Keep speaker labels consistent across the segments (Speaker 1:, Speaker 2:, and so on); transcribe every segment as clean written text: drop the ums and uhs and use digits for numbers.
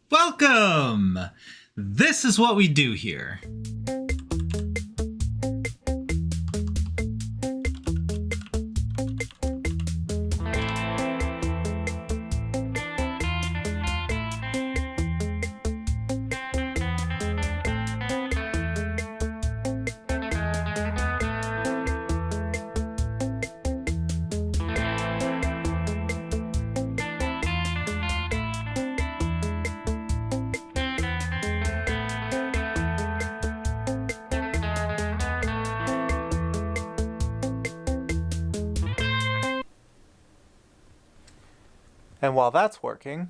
Speaker 1: Welcome! This is what we do here.
Speaker 2: And while that's working,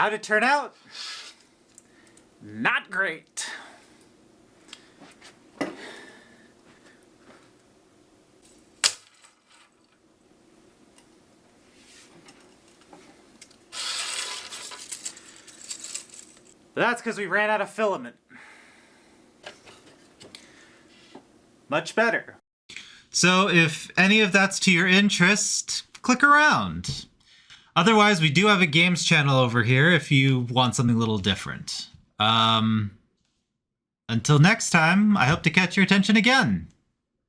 Speaker 2: how'd it turn out? Not great. But that's because we ran out of filament. Much better.
Speaker 1: So if any of that's to your interest, click around. Otherwise, we do have a games channel over here if you want something a little different. Until next time, I hope to catch your attention again.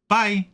Speaker 1: Bye!